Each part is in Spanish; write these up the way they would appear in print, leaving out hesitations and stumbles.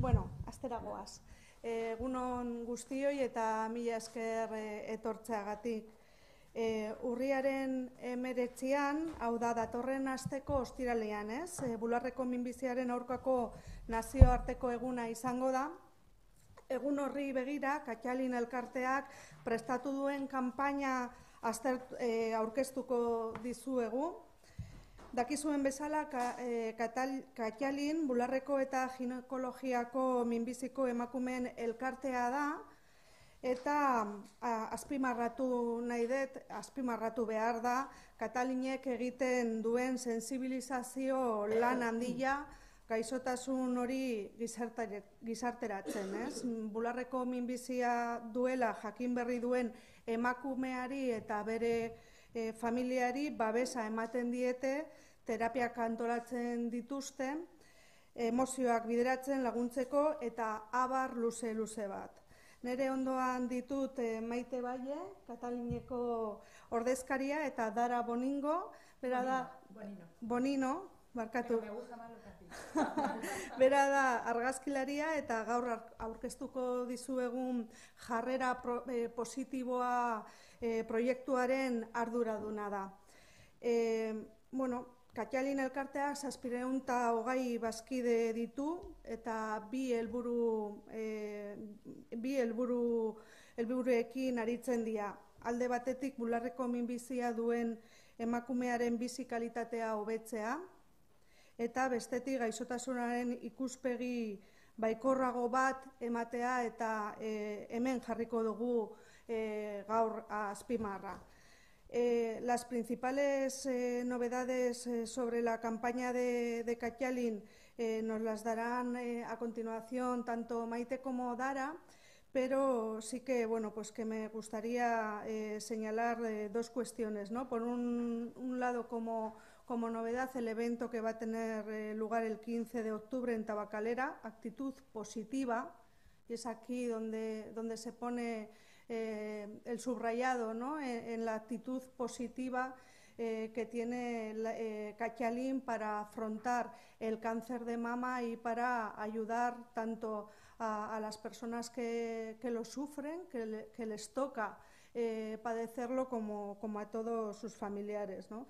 Bueno, astera goaz. Egunon guztioi eta mila esker etortzeagatik. Urriaren 19an, hau da datorren asteko ostiralean, ez? Bularreko minbiziaren aurkako nazioarteko eguna izango da. Egun horri begira, Katxalin elkarteak prestatu duen kanpaina aurkeztuko dizuegu. Dakizuen bezala, Katxalin bularreko eta ginekologiako minbiziko emakumeen elkartea da, eta azpimarratu behar da, Katalinek egiten duen sensibilizazio lan handia gaixotasun hori gizarteratzen. Bularreko minbizia duela jakin berri duen emakumeari eta bere familiari babesa ematen diete, terapiak antolatzen dituzte, emozioak bideratzen laguntzeko eta abar luze bat. Nere ondoan ditut Maite Baie, Katalineko ordezkaria, eta Dara Boningo, bera da... Bonino, barkatu. Bera da argazkilaria eta gaur aurkeztuko dizuegun jarrera positiboa proiektuaren arduraduna da. Katxalin elkartea 720 bazkide ditu eta bi helburuekin aritzen dira. Alde batetik bularreko minbizia duen emakumearen bizi kalitatea hobetzea, eta bestetik gaixotasunaren ikuspegi baikorrago bat ematea, eta hemen jarriko dugu gaur azpimarra. Las principales novedades sobre la campaña de Katxalin nos las darán a continuación tanto Maite como Dara, pero sí que, que me gustaría señalar dos cuestiones, ¿no? Por un lado, como novedad, el evento que va a tener lugar el 15 de octubre en Tabacalera, Actitud Positiva, y es aquí donde se pone el subrayado, ¿no? En la actitud positiva que tiene Katxalin para afrontar el cáncer de mama y para ayudar tanto a las personas que lo sufren, que les toca padecerlo, como a todos sus familiares, ¿no?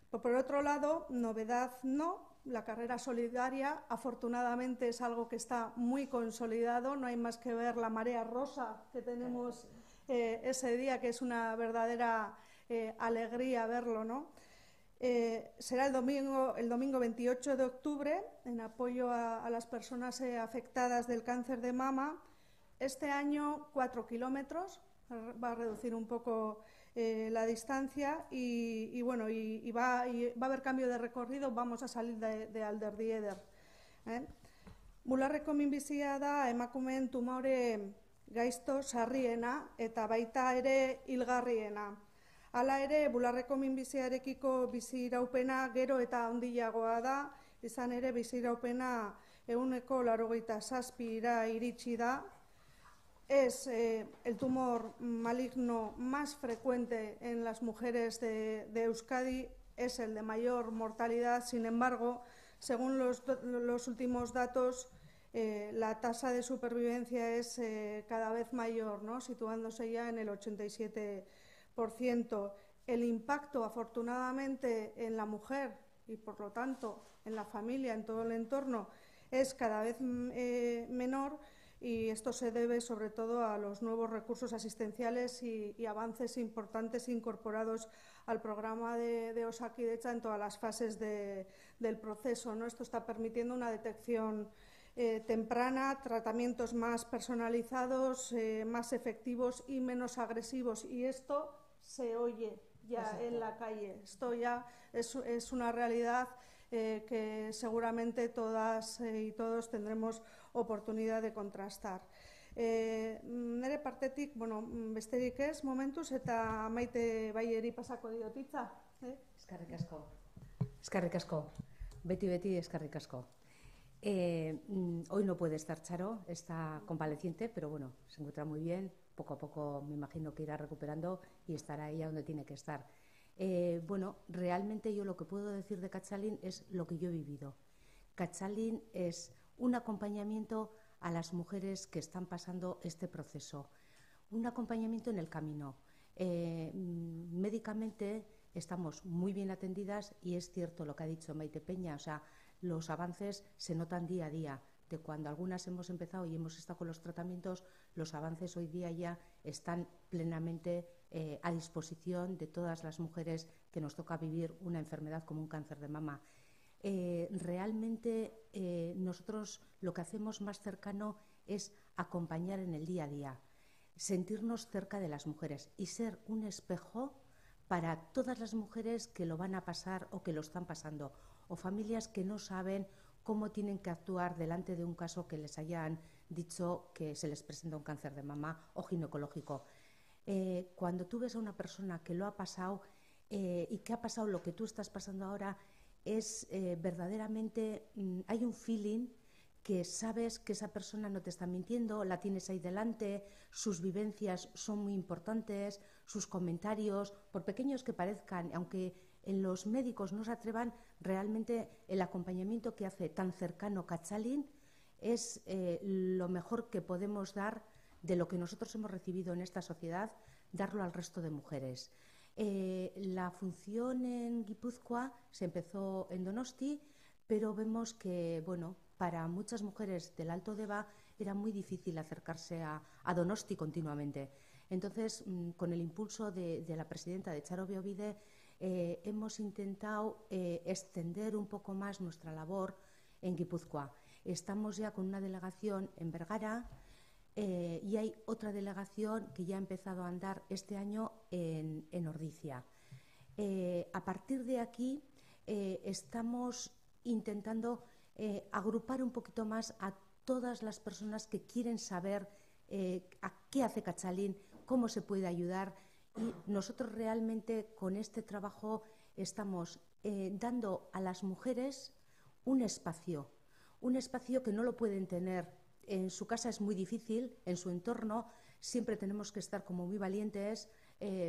Por otro lado, novedad no, la carrera solidaria afortunadamente es algo que está muy consolidado, no hay más que ver la marea rosa que tenemos ese día, que es una verdadera alegría verlo, ¿no? Será el domingo 28 de octubre, en apoyo a las personas afectadas del cáncer de mama. Este año 4 kilómetros, va a reducir un poco la distancia y va a haber cambio de recorrido, vamos a salir de Alderdieder. Bularreko minbizia da emakumeen tumore gaizto sarriena eta baita ere hilgarriena. Hala ere, bularreko minbiziarekiko biziraupena gero eta handiagoa da, izan ere biziraupena 87%ra iritsi da. Es el tumor maligno más frecuente en las mujeres de Euskadi, es el de mayor mortalidad. Sin embargo, según los últimos datos, la tasa de supervivencia es cada vez mayor, ¿no? Situándose ya en el 87%. El impacto, afortunadamente, en la mujer y, por lo tanto, en la familia, en todo el entorno, es cada vez menor, y esto se debe sobre todo a los nuevos recursos asistenciales y avances importantes incorporados al programa de Osakidetza en todas las fases del proceso, ¿no? Esto está permitiendo una detección temprana, tratamientos más personalizados, más efectivos y menos agresivos, y esto se oye ya en la calle. Esto ya es una realidad que seguramente todas y todos tendremos oportunidad de contrastar. Nere partetik, besterik ez momentuz, eta Maite Baieri pasako diotitza. Eskerrik asko. Eskerrik asko. Beti eskerrik asko. Hoy no puede estar Charo, está convaleciente, pero bueno, se encuentra muy bien. Poco a poco me imagino que irá recuperando y estará ella donde tiene que estar. Realmente yo lo que puedo decir de Katxalin es lo que yo he vivido. Katxalin es un acompañamiento a las mujeres que están pasando este proceso. Un acompañamiento en el camino. Médicamente estamos muy bien atendidas y es cierto lo que ha dicho Maite Peña, o sea, los avances se notan día a día. De cuando algunas hemos empezado y hemos estado con los tratamientos, los avances hoy día ya están plenamente a disposición de todas las mujeres que nos toca vivir una enfermedad como un cáncer de mama. Realmente nosotros lo que hacemos más cercano es acompañar en el día a día, sentirnos cerca de las mujeres y ser un espejo para todas las mujeres que lo van a pasar o que lo están pasando, o familias que no saben cómo tienen que actuar delante de un caso que les hayan dicho que se les presenta un cáncer de mama o ginecológico. Cuando tú ves a una persona que lo ha pasado y que ha pasado lo que tú estás pasando ahora, es verdaderamente, hay un feeling que sabes que esa persona no te está mintiendo, la tienes ahí delante, sus vivencias son muy importantes, sus comentarios, por pequeños que parezcan, aunque en los médicos no se atrevan, realmente el acompañamiento que hace tan cercano Cachalín es lo mejor que podemos dar de lo que nosotros hemos recibido en esta sociedad, darlo al resto de mujeres. La función en Guipúzcoa se empezó en Donosti, pero vemos que, bueno, para muchas mujeres del Alto Deba era muy difícil acercarse a Donosti continuamente. Entonces, con el impulso de la presidenta de Txaro Beobide, hemos intentado extender un poco más nuestra labor en Guipúzcoa. Estamos ya con una delegación en Bergara y hay otra delegación que ya ha empezado a andar este año en Ordizia. A partir de aquí estamos intentando agrupar un poquito más a todas las personas que quieren saber a qué hace Cachalín, cómo se puede ayudar, y nosotros realmente con este trabajo estamos dando a las mujeres un espacio que no lo pueden tener en su casa, es muy difícil, en su entorno siempre tenemos que estar como muy valientes,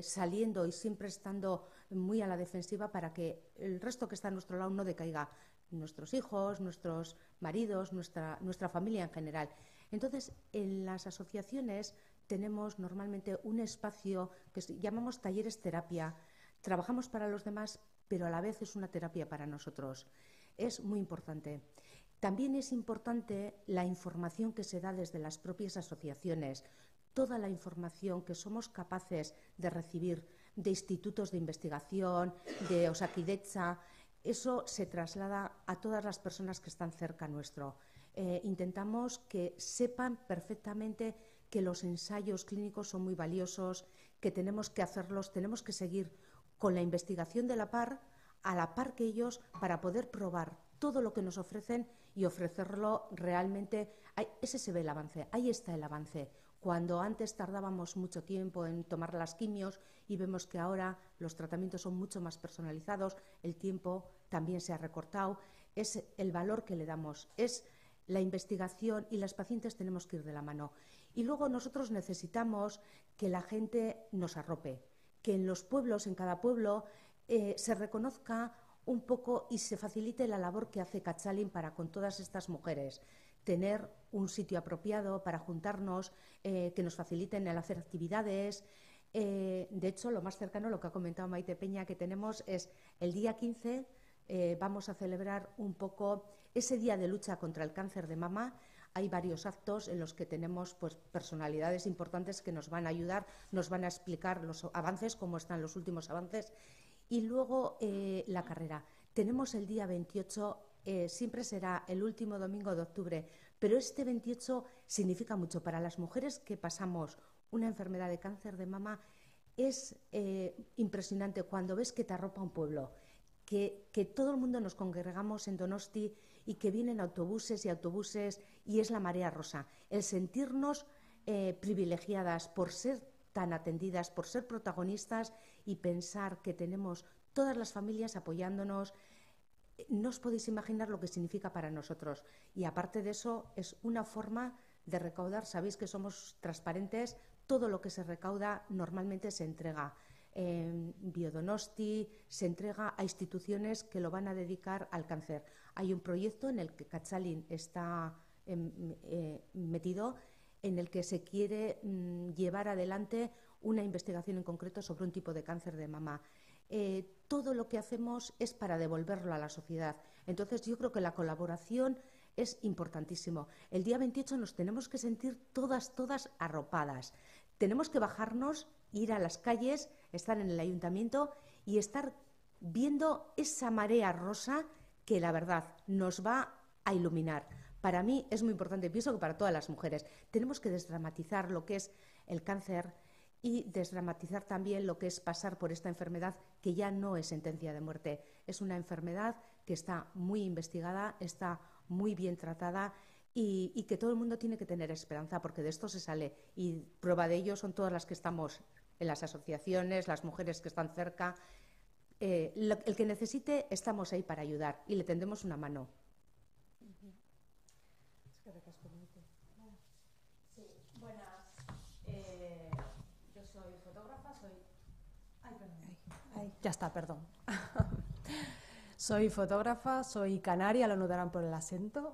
saliendo y siempre estando muy a la defensiva para que el resto que está a nuestro lado no decaiga, nuestros hijos, nuestros maridos, nuestra familia en general. Entonces, en las asociaciones tenemos normalmente un espacio que llamamos talleres terapia. Trabajamos para los demás, pero a la vez es una terapia para nosotros. Es muy importante. También es importante la información que se da desde las propias asociaciones, toda la información que somos capaces de recibir de institutos de investigación, de Osakidetza. Eso se traslada a todas las personas que están cerca nuestro. Intentamos que sepan perfectamente que los ensayos clínicos son muy valiosos, que tenemos que hacerlos, tenemos que seguir con la investigación de la par, a la par que ellos, para poder probar todo lo que nos ofrecen y ofrecerlo realmente. Ese se ve el avance, ahí está el avance. Cuando antes tardábamos mucho tiempo en tomar las quimios y vemos que ahora los tratamientos son mucho más personalizados, el tiempo también se ha recortado, es el valor que le damos, es la investigación, y las pacientes tenemos que ir de la mano. Y luego nosotros necesitamos que la gente nos arrope, que en los pueblos, en cada pueblo, se reconozca un poco y se facilite la labor que hace Cachalín para con todas estas mujeres. Tener un sitio apropiado para juntarnos, que nos faciliten el hacer actividades. De hecho, lo más cercano, lo que ha comentado Maite Peña, que tenemos es el día 15, vamos a celebrar un poco ese día de lucha contra el cáncer de mama. Hay varios actos en los que tenemos pues, personalidades importantes que nos van a ayudar, nos van a explicar los avances, cómo están los últimos avances. Y luego la carrera. Tenemos el día 28, siempre será el último domingo de octubre, pero este 28 significa mucho para las mujeres que pasamos una enfermedad de cáncer de mama. Es impresionante cuando ves que te arropa un pueblo, que todo el mundo nos congregamos en Donosti y que vienen autobuses y autobuses y es la marea rosa. El sentirnos privilegiadas por ser tan atendidas, por ser protagonistas y pensar que tenemos todas las familias apoyándonos, no os podéis imaginar lo que significa para nosotros. Y aparte de eso, es una forma de recaudar. Sabéis que somos transparentes, todo lo que se recauda normalmente se entrega. Biodonosti se entrega a instituciones que lo van a dedicar al cáncer. Hay un proyecto en el que Cachalín está metido, en el que se quiere llevar adelante una investigación en concreto sobre un tipo de cáncer de mama. Todo lo que hacemos es para devolverlo a la sociedad. Entonces, yo creo que la colaboración es importantísimo. El día 28 nos tenemos que sentir todas arropadas. Tenemos que bajarnos, ir a las calles, estar en el ayuntamiento y estar viendo esa marea rosa que, la verdad, nos va a iluminar. Para mí es muy importante, pienso que para todas las mujeres. Tenemos que desdramatizar lo que es el cáncer y desdramatizar también lo que es pasar por esta enfermedad, que ya no es sentencia de muerte. Es una enfermedad que está muy investigada, está muy bien tratada y que todo el mundo tiene que tener esperanza, porque de esto se sale. Y prueba de ello son todas las que estamos en las asociaciones, las mujeres que están cerca. El que necesite, estamos ahí para ayudar y le tendemos una mano. Sí, buenas. Yo soy fotógrafa, Ay, perdón. Ya está, perdón. Soy fotógrafa, soy canaria, lo notarán por el acento.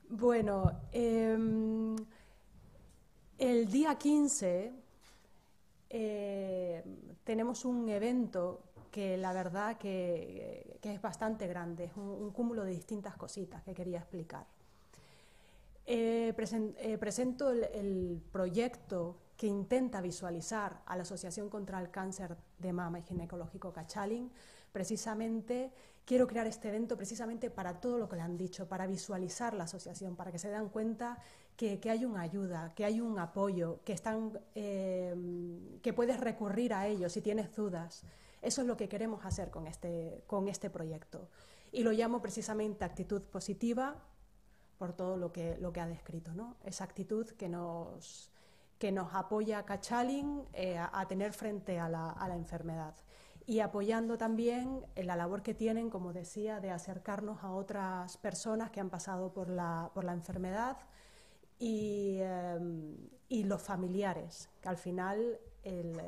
Bueno, el día 15 tenemos un evento que la verdad que es bastante grande, es un cúmulo de distintas cositas que quería explicar. Presento el proyecto que intenta visualizar a la Asociación contra el Cáncer de Mama y Ginecológico Cachalín. Precisamente quiero crear este evento precisamente para todo lo que le han dicho, para visualizar la asociación, para que se den cuenta que hay una ayuda, que hay un apoyo, que puedes recurrir a ellos si tienes dudas. Eso es lo que queremos hacer con este proyecto. Y lo llamo precisamente actitud positiva, por todo lo que ha descrito, ¿no? Esa actitud que nos apoya a Cachalín a tener frente a la enfermedad. Y apoyando también la labor que tienen, como decía, de acercarnos a otras personas que han pasado por la enfermedad y los familiares, que al final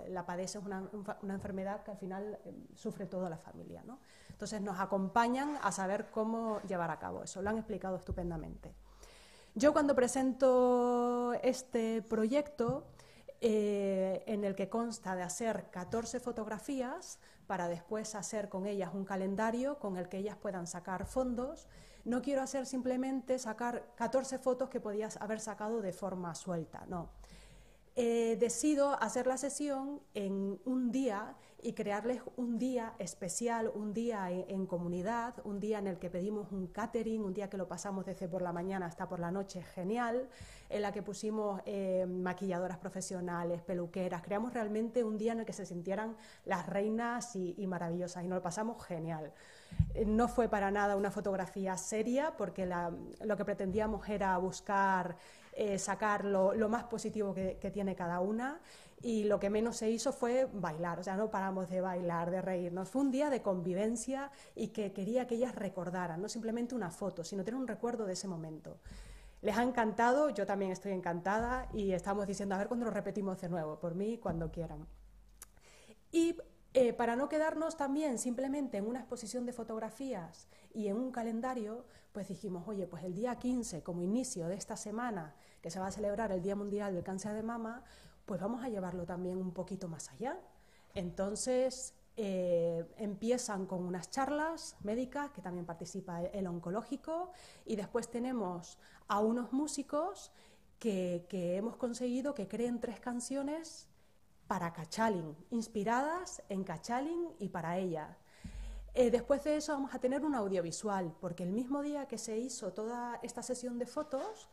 la padecen, una enfermedad que al final sufre toda la familia, ¿no? Entonces nos acompañan a saber cómo llevar a cabo eso, lo han explicado estupendamente. Yo cuando presento este proyecto, en el que consta de hacer 14 fotografías para después hacer con ellas un calendario con el que ellas puedan sacar fondos, no quiero hacer simplemente sacar 14 fotos que podías haber sacado de forma suelta, no. Decido hacer la sesión en un día y crearles un día especial, un día en comunidad, un día en el que pedimos un catering, un día que lo pasamos desde por la mañana hasta por la noche genial, en la que pusimos maquilladoras profesionales, peluqueras, creamos realmente un día en el que se sintieran las reinas y maravillosas, y nos lo pasamos genial. No fue para nada una fotografía seria, porque lo que pretendíamos era buscar sacar lo más positivo que tiene cada una, y lo que menos se hizo fue bailar, o sea, no paramos de bailar, de reírnos. Fue un día de convivencia y que quería que ellas recordaran, no simplemente una foto, sino tener un recuerdo de ese momento. Les ha encantado, yo también estoy encantada, y estamos diciendo a ver cuándo lo repetimos de nuevo, por mí cuando quieran. Y para no quedarnos también simplemente en una exposición de fotografías y en un calendario, pues dijimos, oye, pues el día 15, como inicio de esta semana, que se va a celebrar el Día Mundial del Cáncer de Mama, pues vamos a llevarlo también un poquito más allá. Entonces empiezan con unas charlas médicas, que también participa el oncológico, y después tenemos a unos músicos que hemos conseguido que creen 3 canciones para Cachalín, inspiradas en Cachalín y para ella. Después de eso vamos a tener un audiovisual, porque el mismo día que se hizo toda esta sesión de fotos,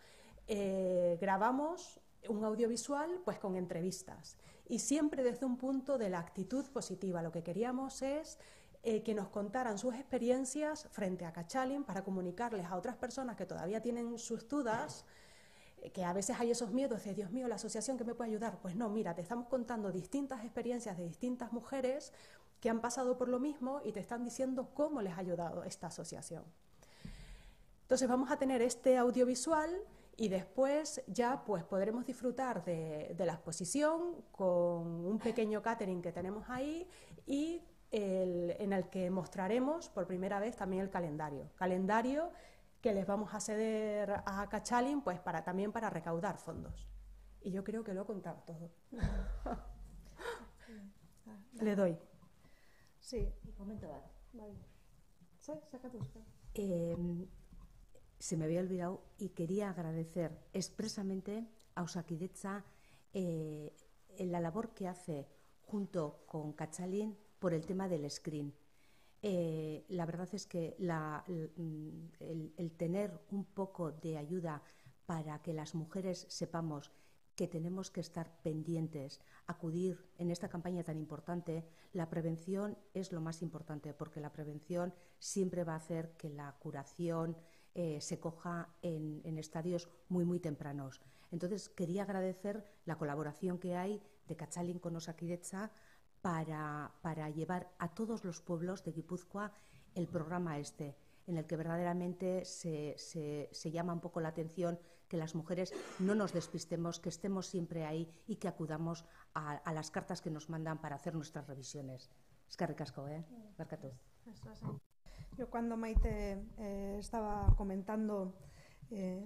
grabamos un audiovisual pues con entrevistas, y siempre desde un punto de la actitud positiva. Lo que queríamos es que nos contaran sus experiencias frente a Cachalín, para comunicarles a otras personas que todavía tienen sus dudas, que a veces hay esos miedos de, Dios mío, la asociación, ¿que me puede ayudar? Pues no, mira, te estamos contando distintas experiencias de distintas mujeres que han pasado por lo mismo y te están diciendo cómo les ha ayudado esta asociación. Entonces vamos a tener este audiovisual, y después ya pues podremos disfrutar de la exposición con un pequeño catering que tenemos ahí, y en el que mostraremos por primera vez también el calendario que les vamos a ceder a Cachalin, pues también para recaudar fondos. Y yo creo que lo he contado todo. Le doy. Sí. Momento bat. Vale. Sí, saca tú. Se me había olvidado y quería agradecer expresamente a Osakidetza la labor que hace junto con Cachalin por el tema del screen. La verdad es que el tener un poco de ayuda para que las mujeres sepamos que tenemos que estar pendientes, acudir en esta campaña tan importante, la prevención es lo más importante, porque la prevención siempre va a hacer que la curación se coja en estadios muy, muy tempranos. Entonces, quería agradecer la colaboración que hay de Cachalin con Osakidetza para llevar a todos los pueblos de Guipúzcoa el programa en el que verdaderamente se llama un poco la atención que las mujeres no nos despistemos, que estemos siempre ahí y que acudamos a las cartas que nos mandan para hacer nuestras revisiones. Eskerrik asko, Barkatu. Yo cuando Maite estaba comentando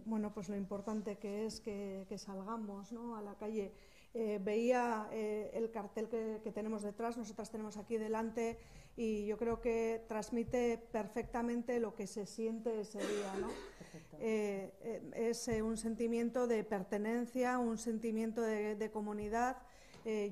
bueno, pues lo importante que es que salgamos, ¿no?, a la calle, veía el cartel que tenemos detrás, nosotras tenemos aquí delante, y yo creo que transmite perfectamente lo que se siente ese día, ¿no? Es un sentimiento de pertenencia, un sentimiento de comunidad.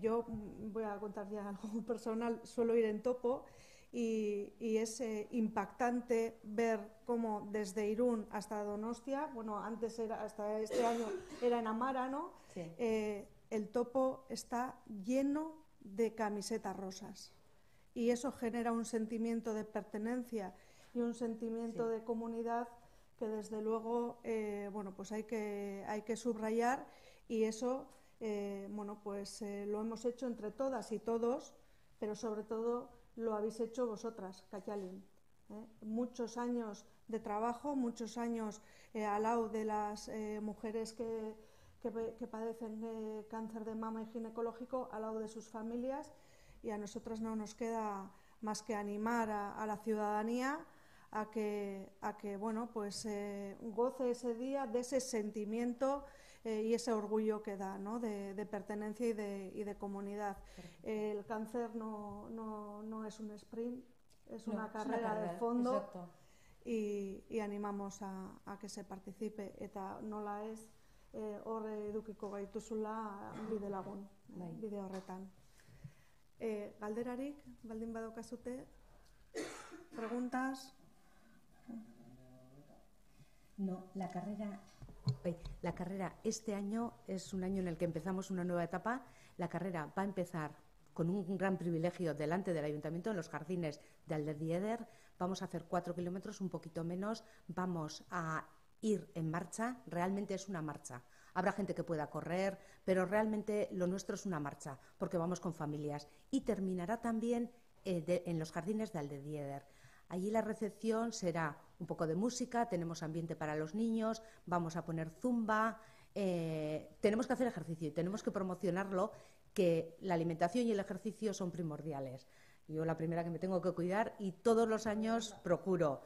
Yo voy a contar ya algo personal, suelo ir en topo y es impactante ver cómo desde Irún hasta Donostia, bueno, antes hasta este año era en Amara, ¿no? Sí. El topo está lleno de camisetas rosas y eso genera un sentimiento de pertenencia y un sentimiento de comunidad que desde luego bueno, pues hay que subrayar, y eso bueno, pues lo hemos hecho entre todas y todos, pero sobre todo lo habéis hecho vosotras, Cachalin. Muchos años de trabajo, muchos años al lado de las mujeres que padecen cáncer de mama y ginecológico, al lado de sus familias, y a nosotras no nos queda más que animar a la ciudadanía a que bueno, pues goce ese día de ese sentimiento y ese orgullo que da, ¿no?, de pertenencia y de comunidad. El cáncer no es un sprint, es una carrera de fondo. Exacto. Y animamos a que se participe, eta nola ez hor edukiko gaituzula bide lagun, bide horretan. Galderarik, baldin badaukazute, preguntas. No, la carrera este año es un año en el que empezamos una nueva etapa. La carrera va a empezar con un gran privilegio delante del Ayuntamiento, en los jardines de Aldedieder. Vamos a hacer 4 kilómetros, un poquito menos. Vamos a ir en marcha. Realmente es una marcha. Habrá gente que pueda correr, pero realmente lo nuestro es una marcha, porque vamos con familias. Y terminará también en los jardines de Aldedieder. Allí la recepción será un poco de música, tenemos ambiente para los niños, vamos a poner zumba, tenemos que hacer ejercicio y tenemos que promocionarlo, que la alimentación y el ejercicio son primordiales. Yo la primera que me tengo que cuidar y todos los años procuro.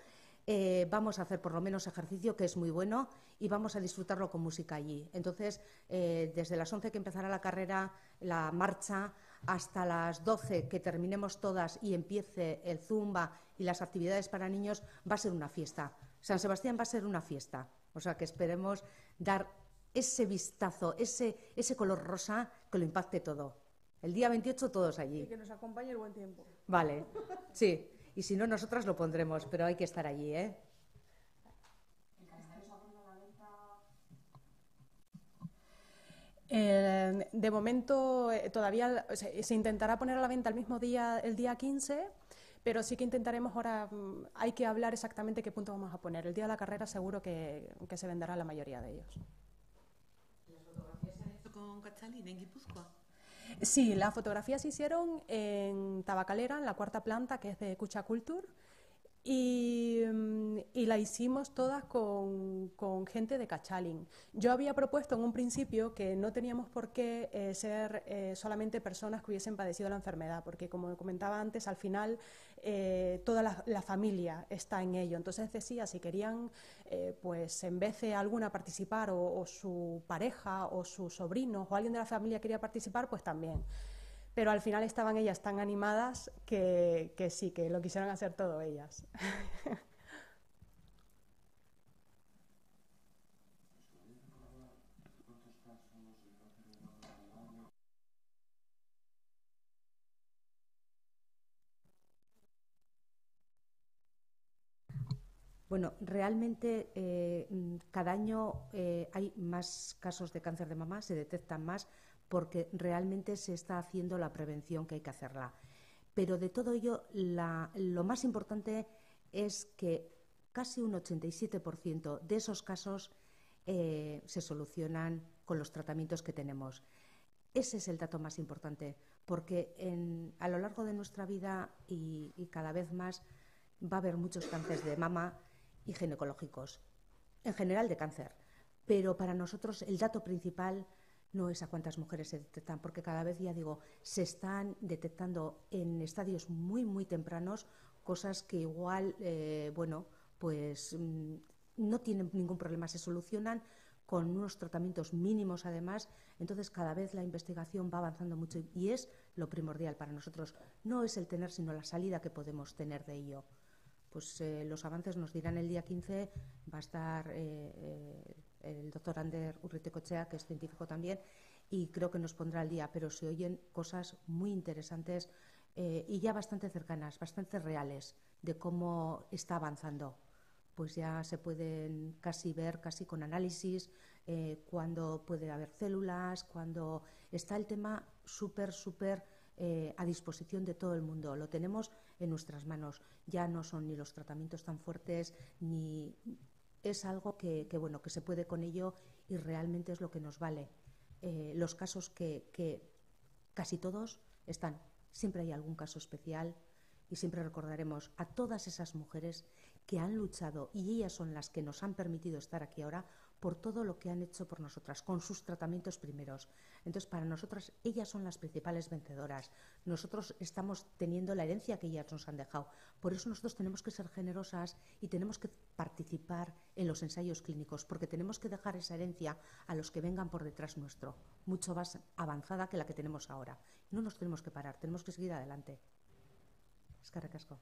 Vamos a hacer por lo menos ejercicio, que es muy bueno, y vamos a disfrutarlo con música allí. Entonces, desde las 11 que empezará la carrera, la marcha, hasta las 12 que terminemos todas y empiece el zumba y las actividades para niños, va a ser una fiesta. San Sebastián va a ser una fiesta. O sea que esperemos dar ese vistazo, ese color rosa que lo impacte todo. El día 28 todos allí. Y que nos acompañe el buen tiempo. Vale, sí. Y si no, nosotras lo pondremos, pero hay que estar allí, ¿eh? De momento todavía se intentará poner a la venta el mismo día, el día 15, pero sí que intentaremos ahora, hay que hablar exactamente qué punto vamos a poner. El día de la carrera seguro que se venderá la mayoría de ellos. ¿Las fotografías se han hecho con Cachalin en Guipúzcoa? Sí, las fotografías se hicieron en Tabacalera, en la 4ª planta, que es de Cucha Culture, y la hicimos todas con gente de Cachalín. Yo había propuesto en un principio que no teníamos por qué ser solamente personas que hubiesen padecido la enfermedad, porque como comentaba antes, al final toda la familia está en ello. Entonces decía, si querían, pues en vez de alguna participar o su pareja o sus sobrinos o alguien de la familia quería participar, pues también. Pero al final estaban ellas tan animadas que sí, que lo quisieron hacer todo ellas. Bueno, realmente cada año hay más casos de cáncer de mama, se detectan más porque realmente se está haciendo la prevención que hay que hacerla. Pero de todo ello, lo más importante es que casi un 87% de esos casos se solucionan con los tratamientos que tenemos. Ese es el dato más importante, porque a lo largo de nuestra vida y cada vez más va a haber muchos cánceres de mama y ginecológicos, en general de cáncer. Pero para nosotros el dato principal no es a cuántas mujeres se detectan, porque cada vez, ya digo, se están detectando en estadios muy, muy tempranos cosas que igual, bueno, pues no tienen ningún problema, se solucionan con unos tratamientos mínimos además. Entonces cada vez la investigación va avanzando mucho y es lo primordial para nosotros. No es el tener, sino la salida que podemos tener de ello. Pues los avances nos dirán el día 15, va a estar el doctor Ander Urritecochea, que es científico también, y creo que nos pondrá al día, pero se oyen cosas muy interesantes y ya bastante cercanas, bastante reales, de cómo está avanzando. Pues ya se pueden casi ver, casi con análisis, cuando puede haber células, cuando está el tema súper a disposición de todo el mundo. Lo tenemos en nuestras manos. Ya no son ni los tratamientos tan fuertes, ni es algo bueno, que se puede con ello y realmente es lo que nos vale. Los casos que casi todos están. Siempre hay algún caso especial y siempre recordaremos a todas esas mujeres que han luchado y ellas son las que nos han permitido estar aquí ahora por todo lo que han hecho por nosotras, con sus tratamientos primeros. Entonces, para nosotras, ellas son las principales vencedoras. Nosotros estamos teniendo la herencia que ellas nos han dejado. Por eso nosotros tenemos que ser generosas y tenemos que participar en los ensayos clínicos, porque tenemos que dejar esa herencia a los que vengan por detrás nuestro, mucho más avanzada que la que tenemos ahora. No nos tenemos que parar, tenemos que seguir adelante. Eskerrik asko.